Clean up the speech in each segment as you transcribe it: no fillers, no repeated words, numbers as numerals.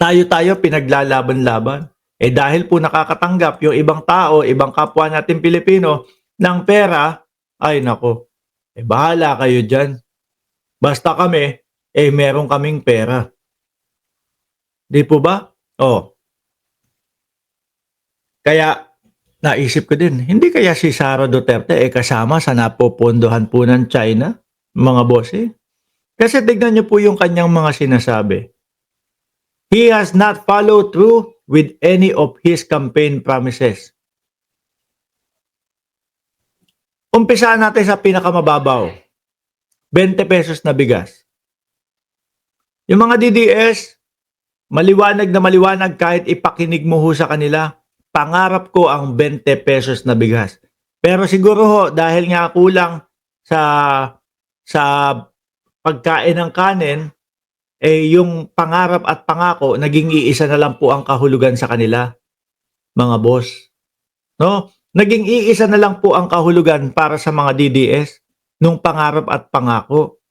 tayo-tayo pinaglalaban-laban. Eh dahil po nakakatanggap yung ibang tao, ibang kapwa natin Pilipino ng pera, ay nako, eh bahala kayo dyan. Basta kami, eh meron kaming pera. Di po ba? Oh, kaya naisip ko din, hindi kaya si Sara Duterte eh kasama sa napopondohan po ng China, mga boss. Kasi tignan niyo po yung kanyang mga sinasabi. He has not followed through with any of his campaign promises. Umpisahan natin sa pinakamababaw. 20 pesos na bigas. Yung mga DDS, maliwanag na maliwanag kahit ipakinig mo ho sa kanila, pangarap ko ang 20 pesos na bigas. Pero siguro ho, dahil nga kulang sa sa pagkain ng kanin, eh yung pangarap at pangako, naging iisa na lang po ang kahulugan sa kanila, mga boss. No? Naging iisa na lang po ang kahulugan para sa mga DDS nung pangarap at pangako.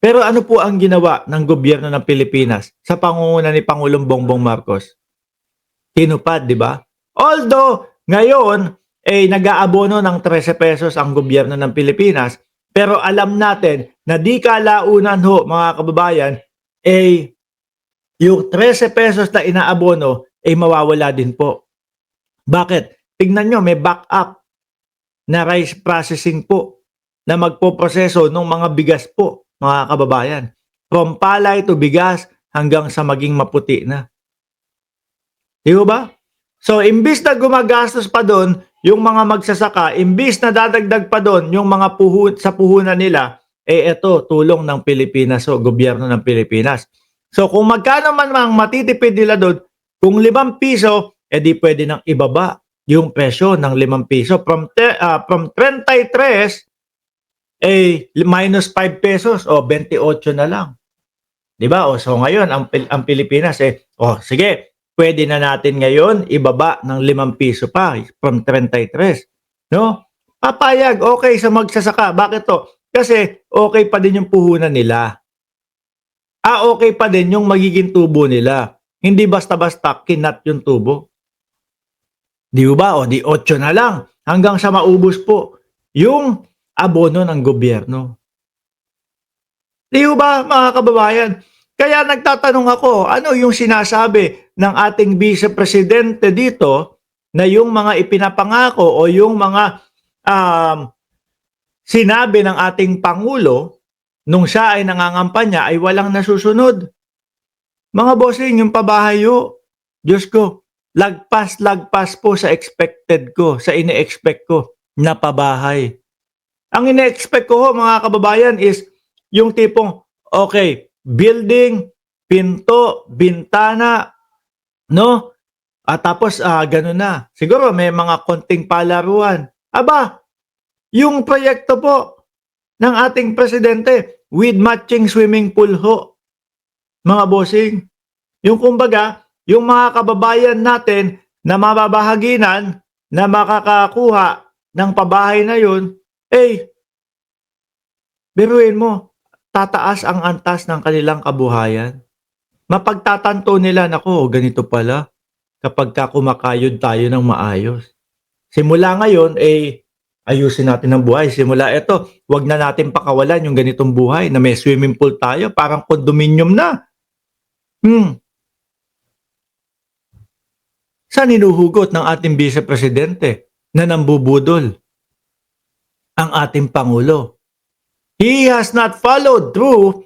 Pero ano po ang ginawa ng gobyerno ng Pilipinas sa pangunguna ni Pangulong Bongbong Marcos? Tinupad, di ba? Although, ngayon, eh, nag-aabono ng 13 pesos ang gobyerno ng Pilipinas, pero alam natin na di kalaunan ho, mga kababayan, eh, yung 13 pesos na inaabono, eh, mawawala din po. Bakit? Tingnan nyo, may backup na rice processing po na magpoproseso ng mga bigas po, mga kababayan. From palay to bigas hanggang sa maging maputi na. Di ba? So, imbis na gumagastos pa doon, yung mga magsasaka, imbis na dadagdag pa doon, yung mga sa puhunan nila, eh ito, tulong ng Pilipinas o gobyerno ng Pilipinas. So, kung magkano man ang matitipid nila doon, kung 5 piso, eh di pwede nang ibaba yung presyo ng 5 piso. From 33, eh minus 5 pesos o 28 na lang. Di ba? O, so ngayon, ang Pilipinas, sige, pwede na natin ngayon ibaba ng 5 piso pa from 33. No? Papayag, okay sa magsasaka. Bakit to? Kasi okay pa din yung puhunan nila. Okay pa din yung magiging tubo nila. Hindi basta-basta kinat yung tubo. Di ba? O di 8 na lang hanggang sa maubos po yung abono ng gobyerno. Di ba, mga kababayan? Kaya nagtatanong ako, ano yung sinasabi ng ating Vice Presidente dito na yung mga ipinapangako o yung mga sinabi ng ating Pangulo nung siya ay nangangampanya ay walang nasusunod. Mga bossing, yung pabahayo, Diyos ko, lagpas po sa expected ko, sa ine-expect ko na pabahay. Ang ine-expect ko mga kababayan is yung tipong, okay, building, pinto, bintana, no? At tapos ganun na. Siguro may mga konting palaruan. Aba, yung proyekto po ng ating presidente with matching swimming pool ho, mga bossing. Yung kumbaga, yung mga kababayan natin na mababahaginan na makakakuha ng pabahay na yun, biruin mo, tataas ang antas ng kanilang kabuhayan. Mapagtatanto nila, nako, ganito pala kapag kumakayod tayo ng maayos. Simula ngayon, ayusin natin ang buhay. Simula ito, wag na natin pakawalan yung ganitong buhay na may swimming pool tayo, parang condominium na. Saan hinuhugot ng ating Vice Presidente na nambubudol ang ating Pangulo? He has not followed through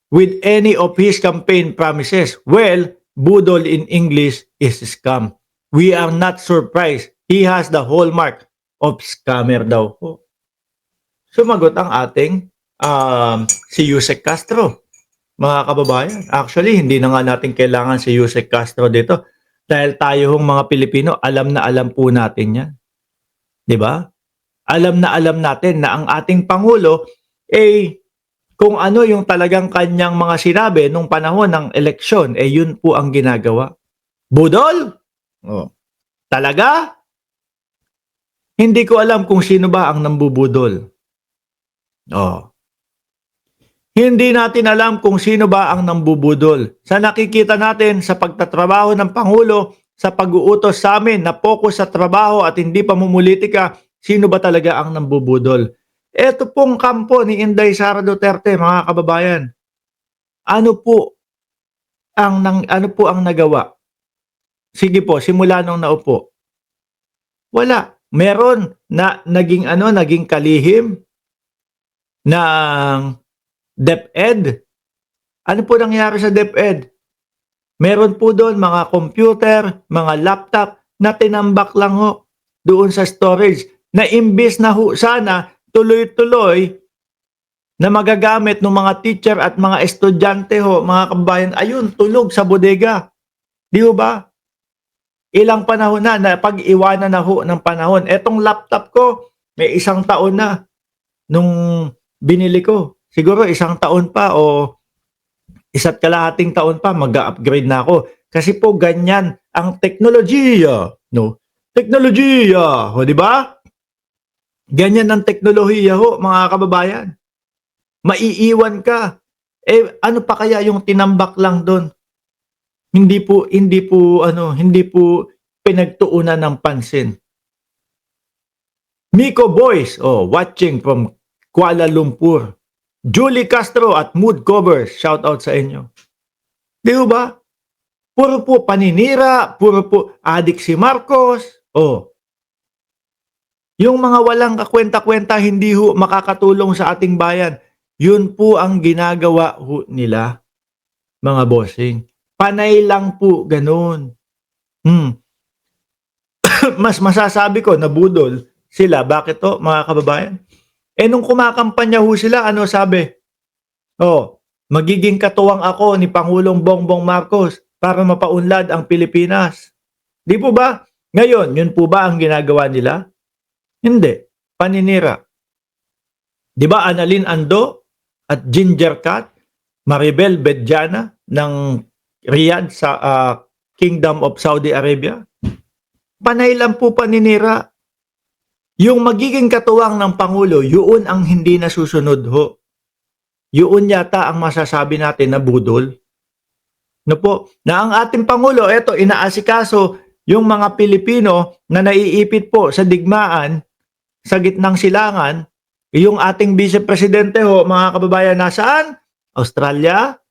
with any of his campaign promises. Well, budol in English is scam. We are not surprised. He has the hallmark of scammer daw po. Sumagot ang ating si Yusek Castro. Mga kababayan, actually, hindi na nga natin kailangan si Yusek Castro dito. Dahil tayo hong mga Pilipino, alam na alam po natin yan. Di ba? Alam na alam natin na ang ating Pangulo, kung ano yung talagang kanyang mga sinabi nung panahon ng eleksyon, yun po ang ginagawa. Budol? Oh. Talaga? Hindi ko alam kung sino ba ang nambubudol. Oh. Hindi natin alam kung sino ba ang nambubudol. Sa nakikita natin sa pagtatrabaho ng Pangulo, sa pag-uutos sa amin na focus sa trabaho at hindi pamumulitika, sino ba talaga ang nambubudol? Ito pong kampo ni Inday Sara Duterte, mga kababayan. Ano po ang nagawa? Sige po, simula nung naupo. Wala. Meron na naging kalihim ng DepEd. Ano po nangyari sa DepEd? Meron po doon mga computer, mga laptop na tinambak lang ho doon sa storage na imbis na ho sana tuloy-tuloy na magagamit ng mga teacher at mga estudyante ho, mga kababayan, ayun, tulog sa bodega. Di ho ba? Ilang panahon na pag-iwanan na ho ng panahon. Etong laptop ko, may 1 taon na nung binili ko. Siguro 1 taon pa o 1.5 taon pa mag-upgrade na ako. Kasi po ganyan ang teknolohiya, no? Teknolohiya, ho, di ba? Ganyan ang teknolohiya ho, mga kababayan. Maiiwan ka. Ano pa kaya yung tinambak lang doon? Hindi po pinagtuunan ng pansin. Miko Boys, watching from Kuala Lumpur. Julie Castro at Mood Covers, shout out sa inyo. Di ba? Puro po paninira, puro po adik si Marcos. Yung mga walang kakwenta-kwenta hindi ho makakatulong sa ating bayan. Yun po ang ginagawa ho nila, mga bossing. Panay lang po ganun. Mas masasabi ko na budol sila. Bakit to, mga kababayan? Nung kumakampanya ho sila, ano sabi? Magiging katuwang ako ni Pangulong Bongbong Marcos para mapaunlad ang Pilipinas. Di po ba? Ngayon, yun po ba ang ginagawa nila? Hindi. Paninira. Di ba Annalyn Ando at Ginger Cat, Maribel Bedjana ng Riyadh sa Kingdom of Saudi Arabia? Panay lang po paninira. Yung magiging katuwang ng Pangulo, yun ang hindi nasusunod ho. Yun yata ang masasabi natin na budol. No po, na ang ating Pangulo, eto, inaasikaso yung mga Pilipino na naiipit po sa digmaan, sa gitnang silangan, yung ating Vice Presidente ho, mga kababayan, nasaan? Australia?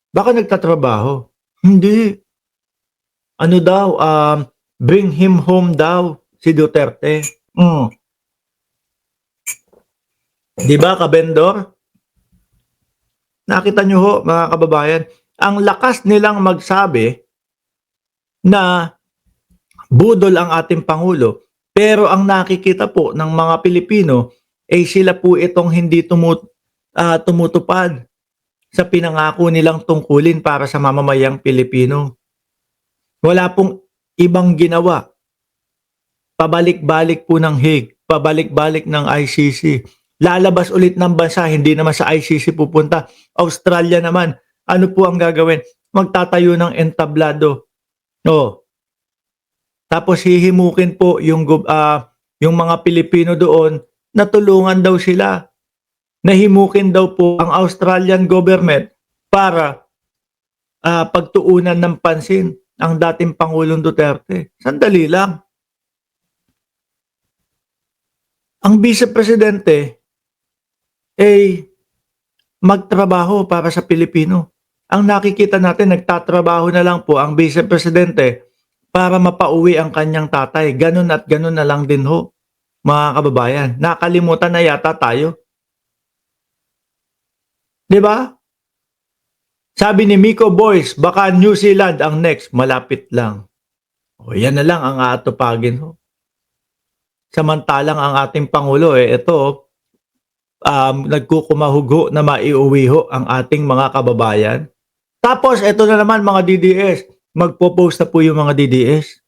Baka nagtatrabaho. Hindi. Ano daw, bring him home daw si Duterte. Di ba, kabendor? Nakita nyo ho, mga kababayan, ang lakas nilang magsabi na budol ang ating Pangulo, pero ang nakikita po ng mga Pilipino ay sila po itong hindi tumutupad sa pinangako nilang tungkulin para sa mamamayang Pilipino. Wala pong ibang ginawa. Pabalik-balik po ng Hague, pabalik-balik ng ICC. Lalabas ulit ng bansa, hindi naman sa ICC pupunta. Australia naman, ano po ang gagawin? Magtatayo ng entablado. Tapos hihimukin po yung mga Pilipino doon na tulungan daw sila. Nahimukin daw po ang Australian government para pagtuunan ng pansin ang dating Pangulong Duterte. Sandali lang. Ang Vice Presidente magtrabaho para sa Pilipino. Ang nakikita natin, nagtatrabaho na lang po ang Vice Presidente para mapauwi ang kanyang tatay. Ganun at ganun na lang din ho, mga kababayan. Nakalimutan na yata tayo. Di ba? Sabi ni Miko Boys, baka New Zealand ang next, malapit lang. Yan na lang ang aatupagin ho. Samantalang ang ating Pangulo, ito, nagkukumahugho na maiuwi ho ang ating mga kababayan. Tapos, ito na naman mga DDS, magpo-post na po yung mga DDS.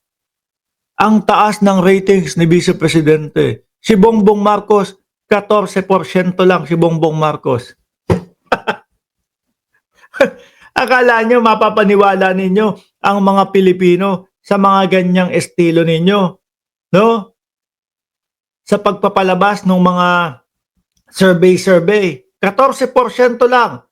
Ang taas ng ratings ni Vice Presidente. Si Bongbong Marcos, 14% lang si Bongbong Marcos. Akala nyo, mapapaniwala ninyo ang mga Pilipino sa mga ganyang estilo ninyo, no? Sa pagpapalabas ng mga survey. 14% lang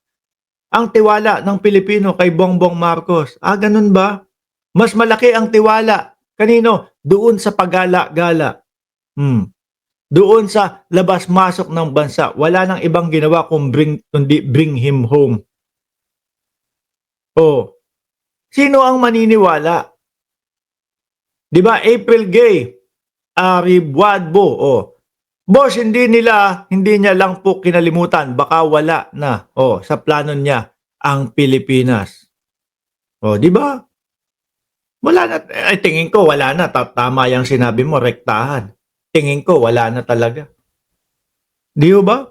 ang tiwala ng Pilipino kay Bongbong Marcos. Ganun ba? Mas malaki ang tiwala. Kanino? Doon sa paggala-gala. Doon sa labas-masok ng bansa. Wala nang ibang ginawa kundi bring him home. Sino ang maniniwala? Di ba? April Gay, Aribuadbo, boss, hindi niya lang po kinalimutan. Baka wala na, sa plano niya ang Pilipinas. Di ba? Wala na, tingin ko wala na. Tama yung sinabi mo, rektahan. Tingin ko wala na talaga. Di ba?